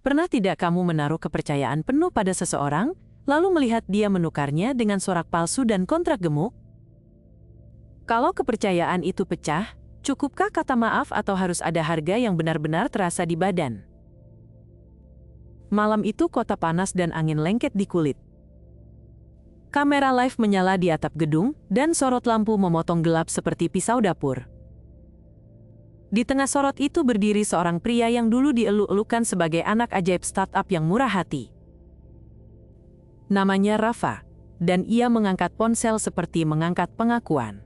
Pernah tidak kamu menaruh kepercayaan penuh pada seseorang, lalu melihat dia menukarnya dengan surat palsu dan kontrak gemuk? Kalau kepercayaan itu pecah, cukupkah kata maaf atau harus ada harga yang benar-benar terasa di badan? Malam itu kota panas dan angin lengket di kulit. Kamera live menyala di atap gedung, dan sorot lampu memotong gelap seperti pisau dapur. Di tengah sorot itu berdiri seorang pria yang dulu dieluk-elukan sebagai anak ajaib startup yang murah hati. Namanya Rafa, dan ia mengangkat ponsel seperti mengangkat pengakuan.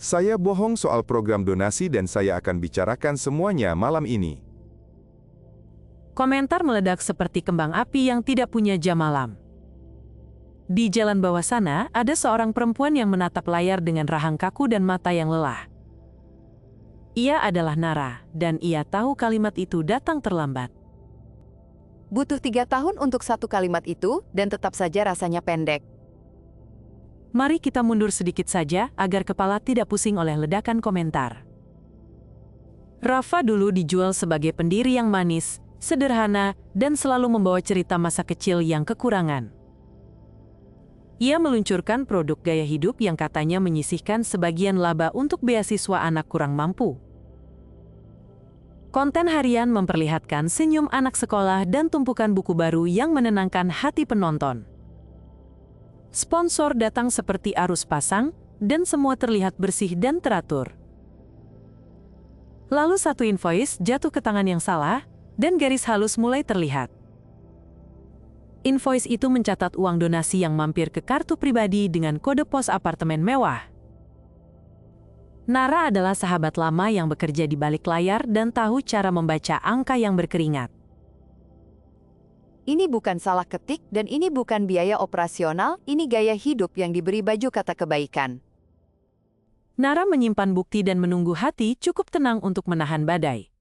Saya bohong soal program donasi dan saya akan bicarakan semuanya malam ini. Komentar meledak seperti kembang api yang tidak punya jam malam. Di jalan bawah sana, ada seorang perempuan yang menatap layar dengan rahang kaku dan mata yang lelah. Ia adalah Nara, dan ia tahu kalimat itu datang terlambat. Butuh 3 tahun untuk satu kalimat itu, dan tetap saja rasanya pendek. Mari kita mundur sedikit saja, agar kepala tidak pusing oleh ledakan komentar. Rafa dulu dijual sebagai pendiri yang manis, sederhana, dan selalu membawa cerita masa kecil yang kekurangan. Ia meluncurkan produk gaya hidup yang katanya menyisihkan sebagian laba untuk beasiswa anak kurang mampu. Konten harian memperlihatkan senyum anak sekolah dan tumpukan buku baru yang menenangkan hati penonton. Sponsor datang seperti arus pasang, dan semua terlihat bersih dan teratur. Lalu satu invoice jatuh ke tangan yang salah, dan garis halus mulai terlihat. Invoice itu mencatat uang donasi yang mampir ke kartu pribadi dengan kode pos apartemen mewah. Nara adalah sahabat lama yang bekerja di balik layar dan tahu cara membaca angka yang berkeringat. Ini bukan salah ketik dan ini bukan biaya operasional, ini gaya hidup yang diberi baju kata kebaikan. Nara menyimpan bukti dan menunggu hati cukup tenang untuk menahan badai.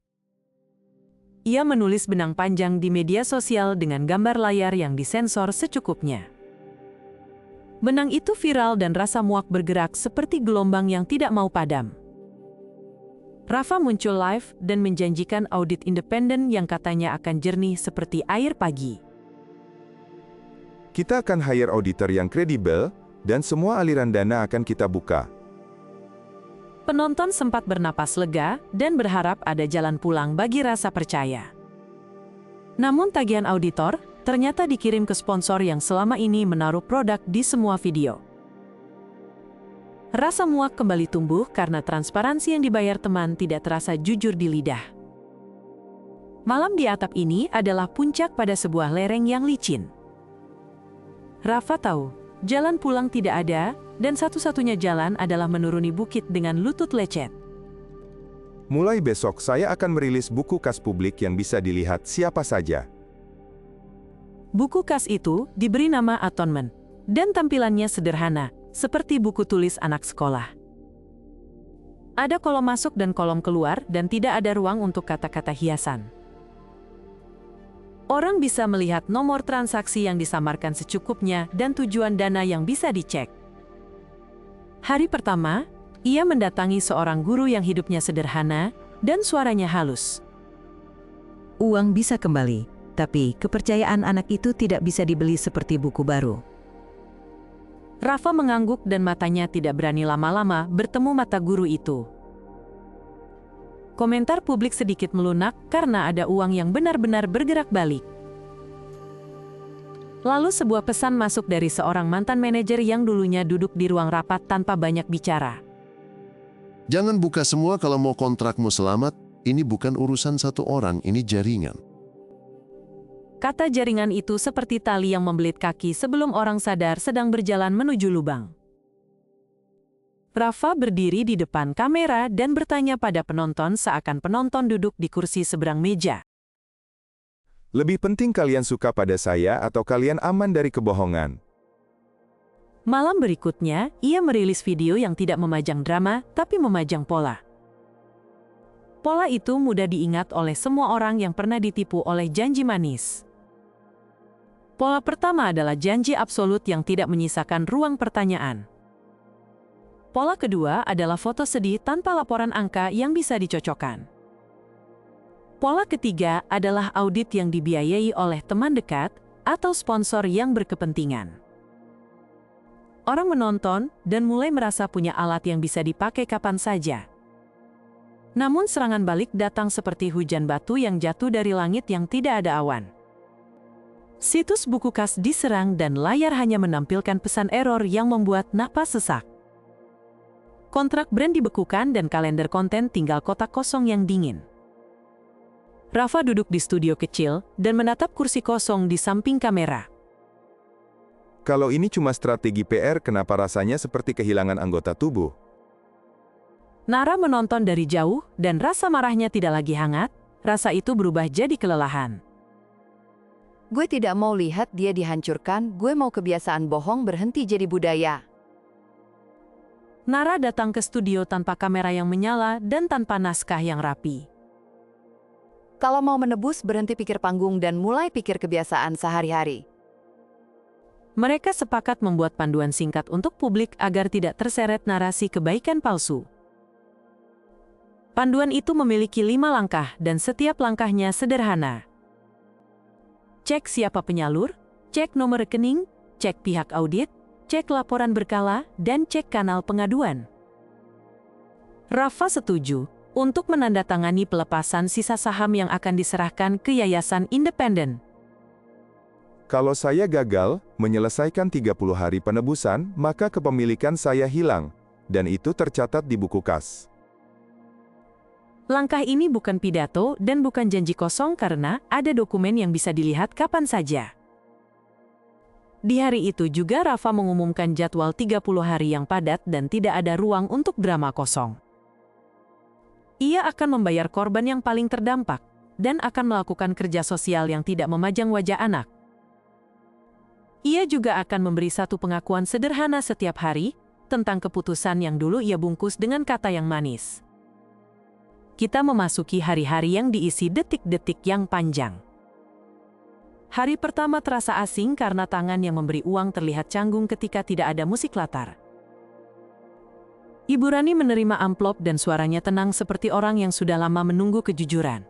Ia menulis benang panjang di media sosial dengan gambar layar yang disensor secukupnya. Benang itu viral dan rasa muak bergerak seperti gelombang yang tidak mau padam. Rafa muncul live dan menjanjikan audit independen yang katanya akan jernih seperti air pagi. Kita akan hire auditor yang kredibel, dan semua aliran dana akan kita buka. Penonton sempat bernapas lega dan berharap ada jalan pulang bagi rasa percaya. Namun tagihan auditor ternyata dikirim ke sponsor yang selama ini menaruh produk di semua video. Rasa muak kembali tumbuh karena transparansi yang dibayar teman tidak terasa jujur di lidah. Malam di atap ini adalah puncak pada sebuah lereng yang licin. Rafa tahu, jalan pulang tidak ada, dan satu-satunya jalan adalah menuruni bukit dengan lutut lecet. Mulai besok saya akan merilis buku kas publik yang bisa dilihat siapa saja. Buku kas itu diberi nama Atonement, dan tampilannya sederhana, seperti buku tulis anak sekolah. Ada kolom masuk dan kolom keluar, dan tidak ada ruang untuk kata-kata hiasan. Orang bisa melihat nomor transaksi yang disamarkan secukupnya dan tujuan dana yang bisa dicek. Hari pertama, ia mendatangi seorang guru yang hidupnya sederhana dan suaranya halus. Uang bisa kembali, tapi kepercayaan anak itu tidak bisa dibeli seperti buku baru. Rafa mengangguk dan matanya tidak berani lama-lama bertemu mata guru itu. Komentar publik sedikit melunak karena ada uang yang benar-benar bergerak balik. Lalu sebuah pesan masuk dari seorang mantan manajer yang dulunya duduk di ruang rapat tanpa banyak bicara. Jangan buka semua kalau mau kontrakmu selamat, ini bukan urusan satu orang, ini jaringan. Kata jaringan itu seperti tali yang membelit kaki sebelum orang sadar sedang berjalan menuju lubang. Rafa berdiri di depan kamera dan bertanya pada penonton seakan penonton duduk di kursi seberang meja. Lebih penting kalian suka pada saya atau kalian aman dari kebohongan? Malam berikutnya, ia merilis video yang tidak memajang drama, tapi memajang pola. Pola itu mudah diingat oleh semua orang yang pernah ditipu oleh janji manis. Pola pertama adalah janji absolut yang tidak menyisakan ruang pertanyaan. Pola kedua adalah foto sedih tanpa laporan angka yang bisa dicocokkan. Pola ketiga adalah audit yang dibiayai oleh teman dekat atau sponsor yang berkepentingan. Orang menonton dan mulai merasa punya alat yang bisa dipakai kapan saja. Namun serangan balik datang seperti hujan batu yang jatuh dari langit yang tidak ada awan. Situs buku kas diserang dan layar hanya menampilkan pesan error yang membuat napas sesak. Kontrak brand dibekukan dan kalender konten tinggal kotak kosong yang dingin. Rafa duduk di studio kecil dan menatap kursi kosong di samping kamera. Kalau ini cuma strategi PR, kenapa rasanya seperti kehilangan anggota tubuh? Nara menonton dari jauh dan rasa marahnya tidak lagi hangat, rasa itu berubah jadi kelelahan. Gue tidak mau lihat dia dihancurkan, gue mau kebiasaan bohong berhenti jadi budaya. Nara datang ke studio tanpa kamera yang menyala dan tanpa naskah yang rapi. Kalau mau menebus, berhenti pikir panggung dan mulai pikir kebiasaan sehari-hari. Mereka sepakat membuat panduan singkat untuk publik agar tidak terseret narasi kebaikan palsu. Panduan itu memiliki 5 langkah dan setiap langkahnya sederhana. Cek siapa penyalur, cek nomor rekening, cek pihak audit, cek laporan berkala, dan cek kanal pengaduan. Rafa setuju untuk menandatangani pelepasan sisa saham yang akan diserahkan ke yayasan independen. Kalau saya gagal menyelesaikan 30 hari penebusan, maka kepemilikan saya hilang, dan itu tercatat di buku kas. Langkah ini bukan pidato dan bukan janji kosong karena ada dokumen yang bisa dilihat kapan saja. Di hari itu juga Rafa mengumumkan jadwal 30 hari yang padat dan tidak ada ruang untuk drama kosong. Ia akan membayar korban yang paling terdampak dan akan melakukan kerja sosial yang tidak memajang wajah anak. Ia juga akan memberi satu pengakuan sederhana setiap hari tentang keputusan yang dulu ia bungkus dengan kata yang manis. Kita memasuki hari-hari yang diisi detik-detik yang panjang. Hari pertama terasa asing karena tangan yang memberi uang terlihat canggung ketika tidak ada musik latar. Ibu Rani menerima amplop dan suaranya tenang seperti orang yang sudah lama menunggu kejujuran.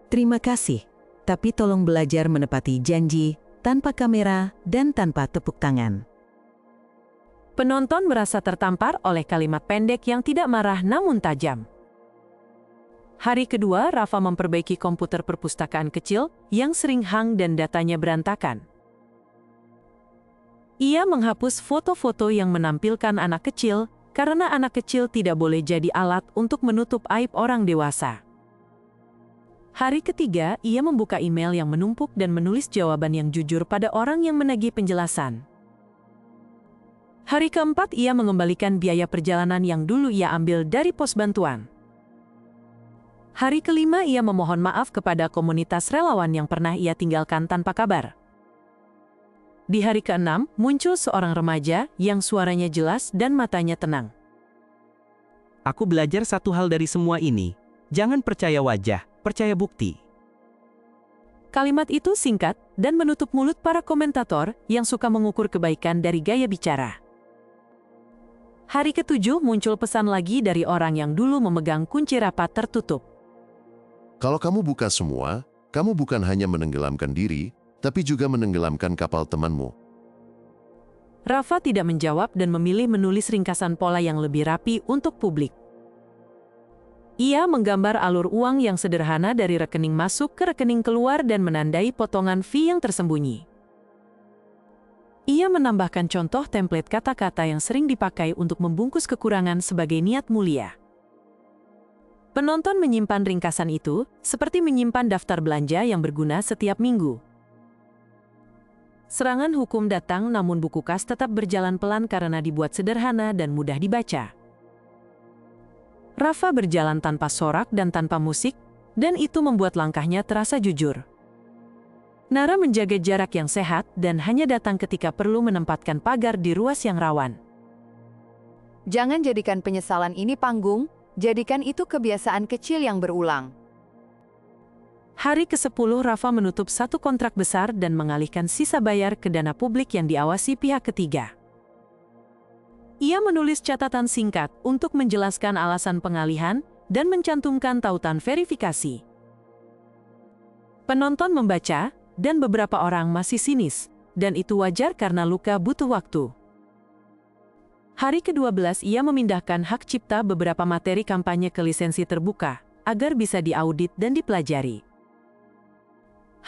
Terima kasih, tapi tolong belajar menepati janji tanpa kamera dan tanpa tepuk tangan. Penonton merasa tertampar oleh kalimat pendek yang tidak marah namun tajam. Hari kedua, Rafa memperbaiki komputer perpustakaan kecil yang sering hang dan datanya berantakan. Ia menghapus foto-foto yang menampilkan anak kecil karena anak kecil tidak boleh jadi alat untuk menutup aib orang dewasa. Hari ketiga, ia membuka email yang menumpuk dan menulis jawaban yang jujur pada orang yang menagih penjelasan. Hari keempat, ia mengembalikan biaya perjalanan yang dulu ia ambil dari pos bantuan. Hari kelima, ia memohon maaf kepada komunitas relawan yang pernah ia tinggalkan tanpa kabar. Di hari keenam, muncul seorang remaja yang suaranya jelas dan matanya tenang. Aku belajar satu hal dari semua ini. Jangan percaya wajah, percaya bukti. Kalimat itu singkat dan menutup mulut para komentator yang suka mengukur kebaikan dari gaya bicara. Hari ketujuh, muncul pesan lagi dari orang yang dulu memegang kunci rapat tertutup. Kalau kamu buka semua, kamu bukan hanya menenggelamkan diri, tapi juga menenggelamkan kapal temanmu. Rafa tidak menjawab dan memilih menulis ringkasan pola yang lebih rapi untuk publik. Ia menggambar alur uang yang sederhana dari rekening masuk ke rekening keluar dan menandai potongan fee yang tersembunyi. Ia menambahkan contoh template kata-kata yang sering dipakai untuk membungkus kekurangan sebagai niat mulia. Penonton menyimpan ringkasan itu, seperti menyimpan daftar belanja yang berguna setiap minggu. Serangan hukum datang namun buku kas tetap berjalan pelan karena dibuat sederhana dan mudah dibaca. Rafa berjalan tanpa sorak dan tanpa musik, dan itu membuat langkahnya terasa jujur. Nara menjaga jarak yang sehat dan hanya datang ketika perlu menempatkan pagar di ruas yang rawan. Jangan jadikan penyesalan ini panggung, jadikan itu kebiasaan kecil yang berulang. Hari ke-10, Rafa menutup satu kontrak besar dan mengalihkan sisa bayar ke dana publik yang diawasi pihak ketiga. Ia menulis catatan singkat untuk menjelaskan alasan pengalihan dan mencantumkan tautan verifikasi. Penonton membaca, dan beberapa orang masih sinis, dan itu wajar karena Luka butuh waktu. Hari ke-12 ia memindahkan hak cipta beberapa materi kampanye ke lisensi terbuka, agar bisa diaudit dan dipelajari.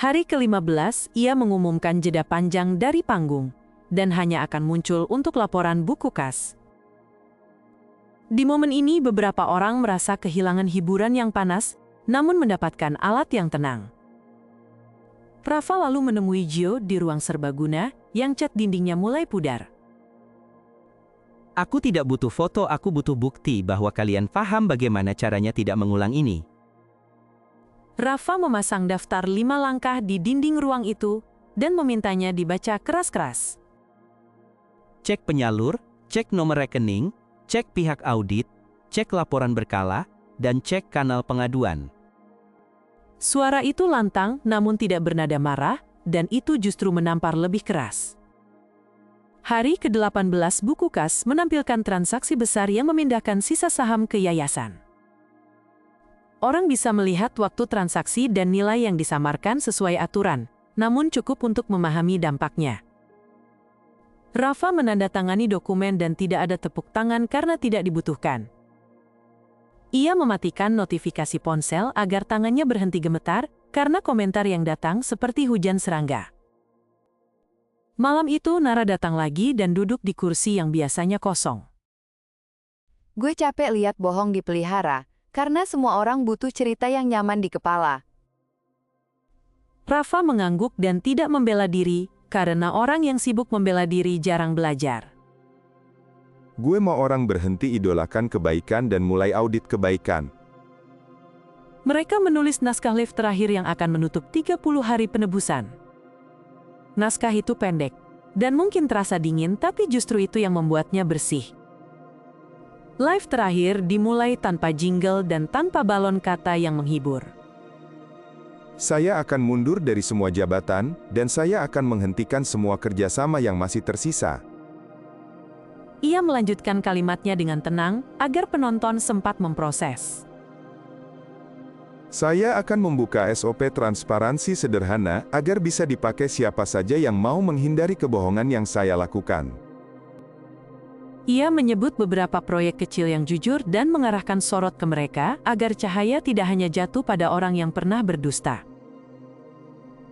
Hari ke-15 ia mengumumkan jeda panjang dari panggung, dan hanya akan muncul untuk laporan buku kas. Di momen ini beberapa orang merasa kehilangan hiburan yang panas, namun mendapatkan alat yang tenang. Rafa lalu menemui Gio di ruang serbaguna, yang cat dindingnya mulai pudar. Aku tidak butuh foto, aku butuh bukti bahwa kalian paham bagaimana caranya tidak mengulang ini. Rafa memasang daftar 5 langkah di dinding ruang itu, dan memintanya dibaca keras-keras. Cek penyalur, cek nomor rekening, cek pihak audit, cek laporan berkala, dan cek kanal pengaduan. Suara itu lantang namun tidak bernada marah, dan itu justru menampar lebih keras. Hari ke-18 buku kas menampilkan transaksi besar yang memindahkan sisa saham ke yayasan. Orang bisa melihat waktu transaksi dan nilai yang disamarkan sesuai aturan, namun cukup untuk memahami dampaknya. Rafa menandatangani dokumen dan tidak ada tepuk tangan karena tidak dibutuhkan. Ia mematikan notifikasi ponsel agar tangannya berhenti gemetar karena komentar yang datang seperti hujan serangga. Malam itu Nara datang lagi dan duduk di kursi yang biasanya kosong. Gue capek lihat bohong dipelihara, karena semua orang butuh cerita yang nyaman di kepala. Rafa mengangguk dan tidak membela diri, karena orang yang sibuk membela diri jarang belajar. Gue mau orang berhenti idolakan kebaikan dan mulai audit kebaikan. Mereka menulis naskah live terakhir yang akan menutup 30 hari penebusan. Naskah itu pendek, dan mungkin terasa dingin tapi justru itu yang membuatnya bersih. Live terakhir dimulai tanpa jingle dan tanpa balon kata yang menghibur. Saya akan mundur dari semua jabatan, dan saya akan menghentikan semua kerjasama yang masih tersisa. Ia melanjutkan kalimatnya dengan tenang, agar penonton sempat memproses. Saya akan membuka SOP transparansi sederhana, agar bisa dipakai siapa saja yang mau menghindari kebohongan yang saya lakukan. Ia menyebut beberapa proyek kecil yang jujur dan mengarahkan sorot ke mereka, agar cahaya tidak hanya jatuh pada orang yang pernah berdusta.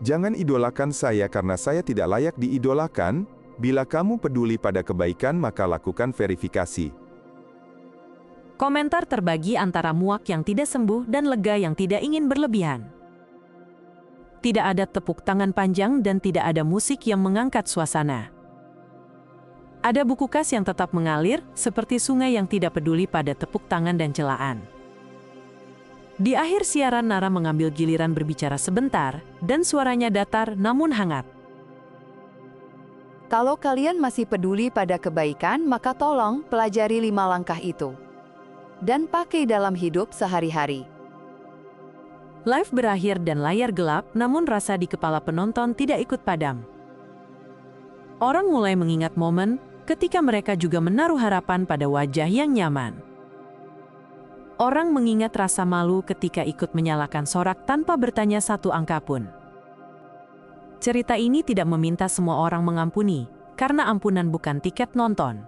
Jangan idolakan saya karena saya tidak layak diidolakan. Bila kamu peduli pada kebaikan maka lakukan verifikasi. Komentar terbagi antara muak yang tidak sembuh dan lega yang tidak ingin berlebihan. Tidak ada tepuk tangan panjang dan tidak ada musik yang mengangkat suasana. Ada buku kas yang tetap mengalir, seperti sungai yang tidak peduli pada tepuk tangan dan celaan. Di akhir siaran Nara mengambil giliran berbicara sebentar, dan suaranya datar namun hangat. Kalau kalian masih peduli pada kebaikan, maka tolong pelajari 5 langkah itu. Dan pakai dalam hidup sehari-hari. Live berakhir dan layar gelap, namun rasa di kepala penonton tidak ikut padam. Orang mulai mengingat momen ketika mereka juga menaruh harapan pada wajah yang nyaman. Orang mengingat rasa malu ketika ikut menyalakan sorak tanpa bertanya satu angka pun. Cerita ini tidak meminta semua orang mengampuni, karena ampunan bukan tiket nonton.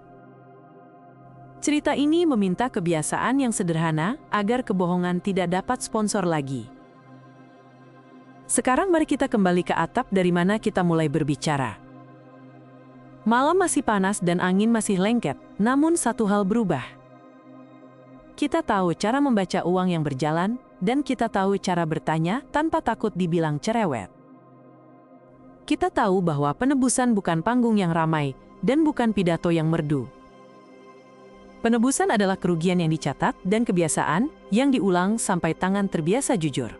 Cerita ini meminta kebiasaan yang sederhana agar kebohongan tidak dapat sponsor lagi. Sekarang mari kita kembali ke atap dari mana kita mulai berbicara. Malam masih panas dan angin masih lengket, namun satu hal berubah. Kita tahu cara membaca uang yang berjalan, dan kita tahu cara bertanya tanpa takut dibilang cerewet. Kita tahu bahwa penebusan bukan panggung yang ramai, dan bukan pidato yang merdu. Penebusan adalah kerugian yang dicatat dan kebiasaan yang diulang sampai tangan terbiasa jujur.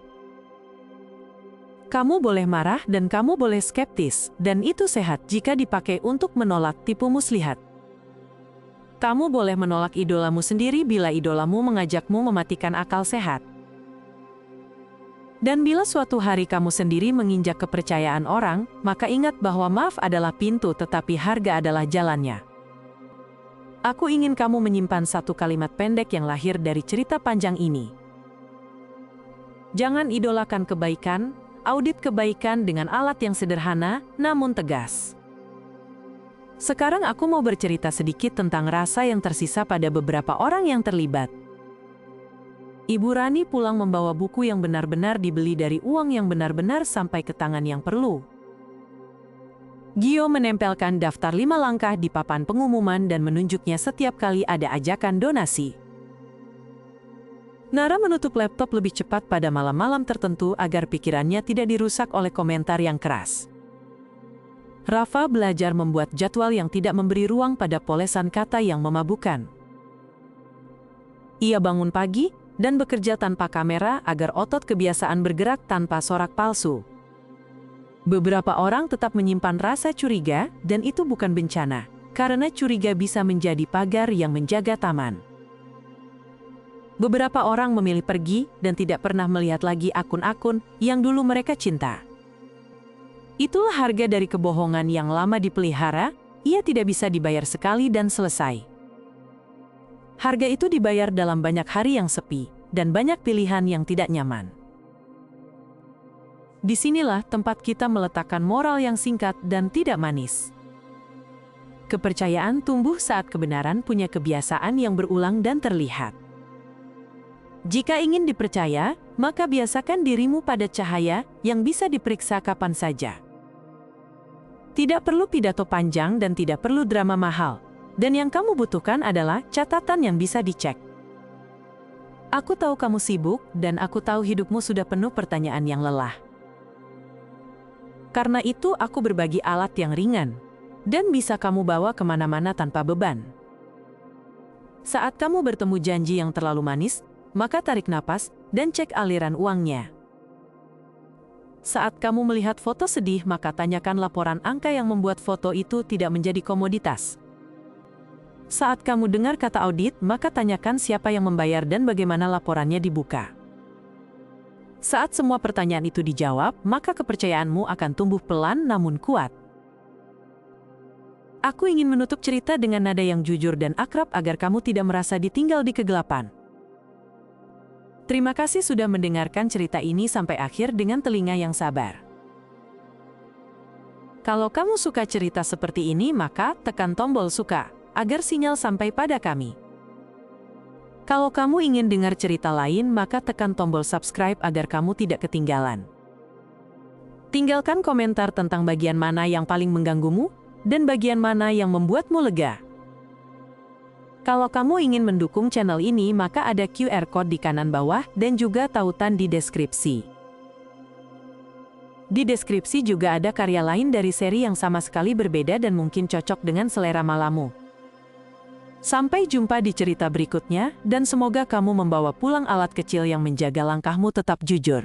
Kamu boleh marah dan kamu boleh skeptis, dan itu sehat jika dipakai untuk menolak tipu muslihat. Kamu boleh menolak idolamu sendiri bila idolamu mengajakmu mematikan akal sehat. Dan bila suatu hari kamu sendiri menginjak kepercayaan orang, maka ingat bahwa maaf adalah pintu tetapi harga adalah jalannya. Aku ingin kamu menyimpan satu kalimat pendek yang lahir dari cerita panjang ini. Jangan idolakan kebaikan, audit kebaikan dengan alat yang sederhana namun tegas. Sekarang aku mau bercerita sedikit tentang rasa yang tersisa pada beberapa orang yang terlibat. Ibu Rani pulang membawa buku yang benar-benar dibeli dari uang yang benar-benar sampai ke tangan yang perlu. Gio menempelkan daftar 5 langkah di papan pengumuman dan menunjuknya setiap kali ada ajakan donasi. Nara menutup laptop lebih cepat pada malam-malam tertentu agar pikirannya tidak dirusak oleh komentar yang keras. Rafa belajar membuat jadwal yang tidak memberi ruang pada polesan kata yang memabukkan. Ia bangun pagi dan bekerja tanpa kamera agar otot kebiasaan bergerak tanpa sorak palsu. Beberapa orang tetap menyimpan rasa curiga, dan itu bukan bencana, karena curiga bisa menjadi pagar yang menjaga taman. Beberapa orang memilih pergi dan tidak pernah melihat lagi akun-akun yang dulu mereka cinta. Itulah harga dari kebohongan yang lama dipelihara, ia tidak bisa dibayar sekali dan selesai. Harga itu dibayar dalam banyak hari yang sepi, dan banyak pilihan yang tidak nyaman. Disinilah tempat kita meletakkan moral yang singkat dan tidak manis. Kepercayaan tumbuh saat kebenaran punya kebiasaan yang berulang dan terlihat. Jika ingin dipercaya, maka biasakan dirimu pada cahaya yang bisa diperiksa kapan saja. Tidak perlu pidato panjang dan tidak perlu drama mahal, dan yang kamu butuhkan adalah catatan yang bisa dicek. Aku tahu kamu sibuk, dan aku tahu hidupmu sudah penuh pertanyaan yang lelah. Karena itu aku berbagi alat yang ringan, dan bisa kamu bawa kemana-mana tanpa beban. Saat kamu bertemu janji yang terlalu manis, maka tarik napas dan cek aliran uangnya. Saat kamu melihat foto sedih, maka tanyakan laporan angka yang membuat foto itu tidak menjadi komoditas. Saat kamu dengar kata audit, maka tanyakan siapa yang membayar dan bagaimana laporannya dibuka. Saat semua pertanyaan itu dijawab, maka kepercayaanmu akan tumbuh pelan namun kuat. Aku ingin menutup cerita dengan nada yang jujur dan akrab agar kamu tidak merasa ditinggal di kegelapan. Terima kasih sudah mendengarkan cerita ini sampai akhir dengan telinga yang sabar. Kalau kamu suka cerita seperti ini, maka tekan tombol suka agar sinyal sampai pada kami. Kalau kamu ingin dengar cerita lain, maka tekan tombol subscribe agar kamu tidak ketinggalan. Tinggalkan komentar tentang bagian mana yang paling mengganggumu dan bagian mana yang membuatmu lega. Kalau kamu ingin mendukung channel ini, maka ada QR Code di kanan bawah dan juga tautan di deskripsi. Di deskripsi juga ada karya lain dari seri yang sama sekali berbeda dan mungkin cocok dengan selera malammu. Sampai jumpa di cerita berikutnya, dan semoga kamu membawa pulang alat kecil yang menjaga langkahmu tetap jujur.